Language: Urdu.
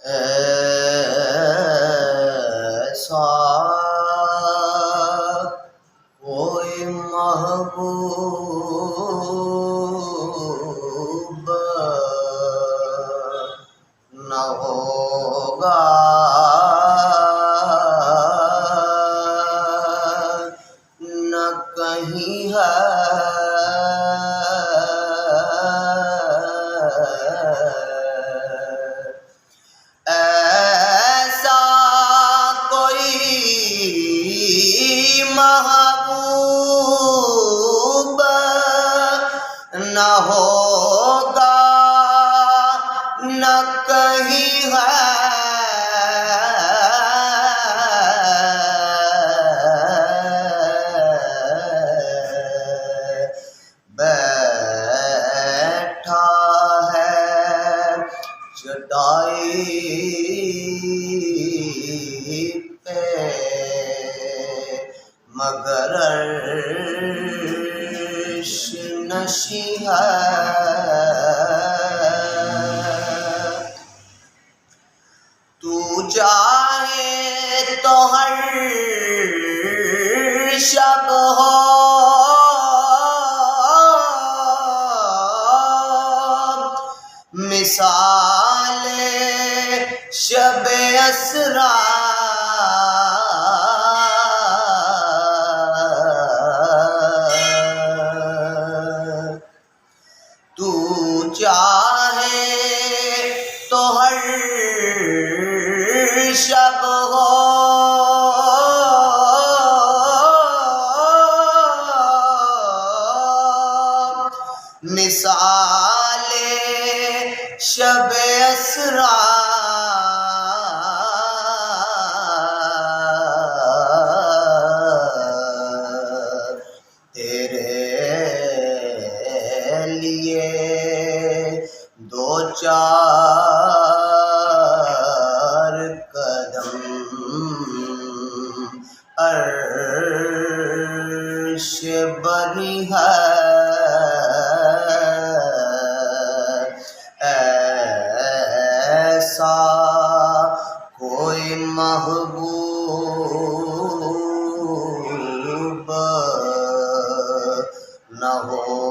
ایسا کوئی محبوب نہ ہوگا، نہ کہیں ہے ایسا کوئی محبوب نہ ہوگا، نہ کہیں ہے بیٹھا ہے چٹائی پہ مگر عرش نشیں ہے، تو چاہے تو ہر شب ہو مثال شب اسریٰ، تو چاہے تو ہر شب ہو مثال شب اسریٰ، تیرے لیے دو چار قدم عرش بنی ہے، ایسا کوئی محبوب نہ ہو